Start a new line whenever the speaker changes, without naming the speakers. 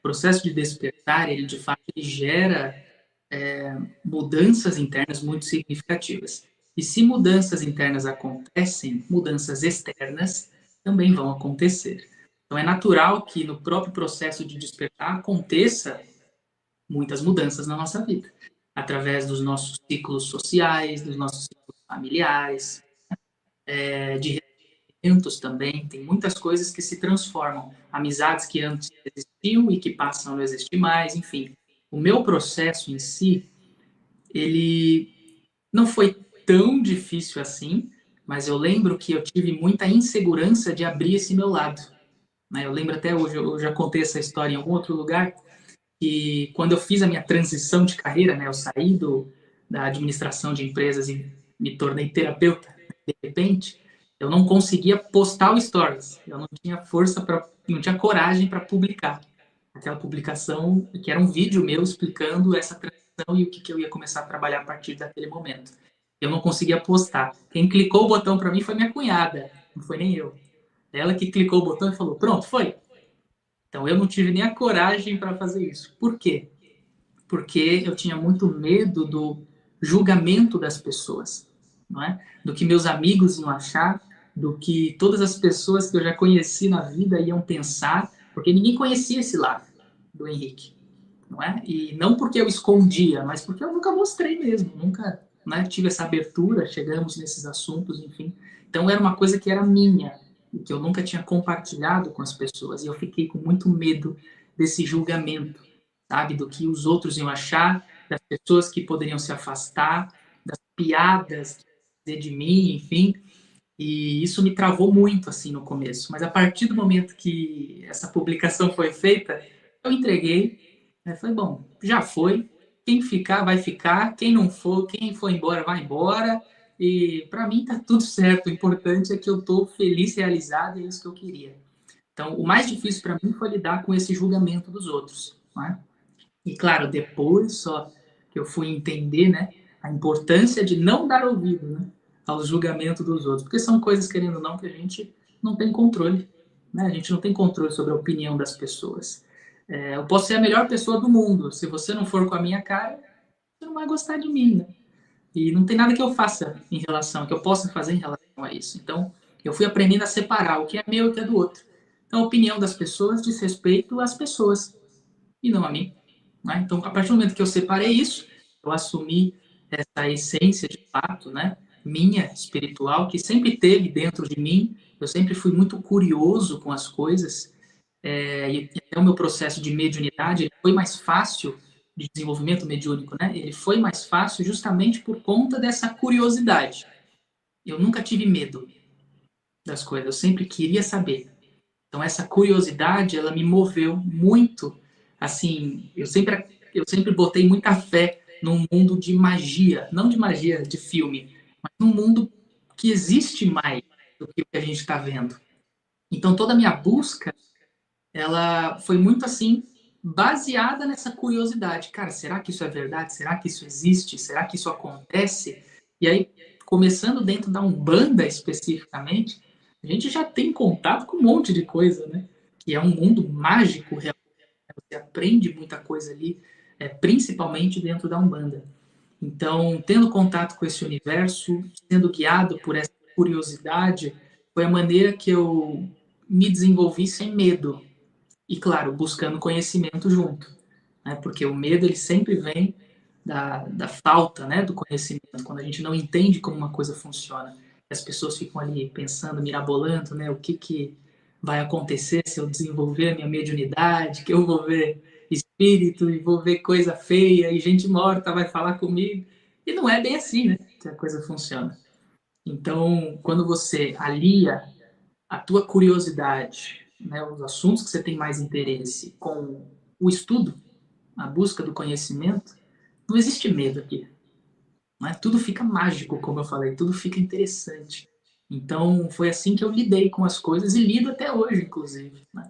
processo de despertar, ele de fato ele gera mudanças internas muito significativas. E se mudanças internas acontecem, mudanças externas também vão acontecer. Então é natural que no próprio processo de despertar aconteça muitas mudanças na nossa vida, através dos nossos ciclos sociais, dos nossos ciclos familiares, de relacionamentos também. Tem muitas coisas que se transformam, amizades que antes existiam e que passam a não existir mais, enfim. O meu processo em si, ele não foi tão difícil assim, mas eu lembro que eu tive muita insegurança de abrir esse meu lado. Né? Eu lembro até hoje, eu já contei essa história em algum outro lugar, que quando eu fiz a minha transição de carreira, né, eu saí da administração de empresas e me tornei terapeuta, de repente, eu não conseguia postar o stories, eu não tinha força para, não tinha coragem para publicar aquela publicação, que era um vídeo meu explicando essa transição e o que eu ia começar a trabalhar a partir daquele momento. Eu não conseguia postar. Quem clicou o botão para mim foi minha cunhada, não foi nem eu. Ela que clicou o botão e falou, pronto, foi. Então eu não tive nem a coragem para fazer isso. Por quê? Porque eu tinha muito medo do julgamento das pessoas, não é? Do que meus amigos iam achar, do que todas as pessoas que eu já conheci na vida iam pensar, porque ninguém conhecia esse lado do Henrique, não é? E não porque eu escondia, mas porque eu nunca mostrei mesmo, nunca, né, tive essa abertura, chegamos nesses assuntos, enfim. Então era uma coisa que era minha, e que eu nunca tinha compartilhado com as pessoas, e eu fiquei com muito medo desse julgamento, sabe? Do que os outros iam achar, das pessoas que poderiam se afastar, das piadas que iam dizer de mim, enfim. E isso me travou muito, assim, no começo. Mas a partir do momento que essa publicação foi feita, eu entreguei, né? Falei, bom, já foi. Quem ficar, vai ficar. Quem não for, quem for embora, vai embora. E para mim tá tudo certo. O importante é que eu tô feliz, realizado, e é isso que eu queria. Então, o mais difícil para mim foi lidar com esse julgamento dos outros, né? E claro, depois só que eu fui entender, né, a importância de não dar ouvido, né, ao julgamento dos outros, porque são coisas, querendo ou não, que a gente não tem controle, né? A gente não tem controle sobre a opinião das pessoas. Eu posso ser a melhor pessoa do mundo, se você não for com a minha cara, você não vai gostar de mim, né? E não tem nada que eu faça em relação, que eu possa fazer em relação a isso. Então, eu fui aprendendo a separar o que é meu e o que é do outro. Então, a opinião das pessoas diz respeito às pessoas e não a mim. Né? Então, a partir do momento que eu separei isso, eu assumi essa essência de fato, né, minha, espiritual, que sempre teve dentro de mim. Eu sempre fui muito curioso com as coisas, e até o meu processo de mediunidade ele foi mais fácil, de desenvolvimento mediúnico, né? Ele foi mais fácil justamente por conta dessa curiosidade. Eu nunca tive medo das coisas, eu sempre queria saber. Então essa curiosidade, ela me moveu muito, assim, eu sempre botei muita fé num mundo de magia, não de magia de filme, mas num mundo que existe mais do que o que a gente está vendo. Então toda a minha busca, ela foi muito assim, baseada nessa curiosidade. Cara, será que isso é verdade? Será que isso existe? Será que isso acontece? E aí, começando dentro da Umbanda especificamente, a gente já tem contato com um monte de coisa, né? Que é um mundo mágico, realmente. Você aprende muita coisa ali, principalmente dentro da Umbanda. Então, tendo contato com esse universo, sendo guiado por essa curiosidade, foi a maneira que eu me desenvolvi sem medo. E, claro, buscando conhecimento junto. Né? Porque o medo, ele sempre vem da falta, né, do conhecimento, quando a gente não entende como uma coisa funciona. As pessoas ficam ali pensando, mirabolando, né, o que vai acontecer se eu desenvolver a minha mediunidade, que eu vou ver espírito e vou ver coisa feia e gente morta vai falar comigo. E não é bem assim, né, que a coisa funciona. Então, quando você alia a tua curiosidade, né, os assuntos que você tem mais interesse com o estudo, a busca do conhecimento, não existe medo aqui. Né? Tudo fica mágico, como eu falei, tudo fica interessante. Então, foi assim que eu lidei com as coisas e lido até hoje, inclusive. Né?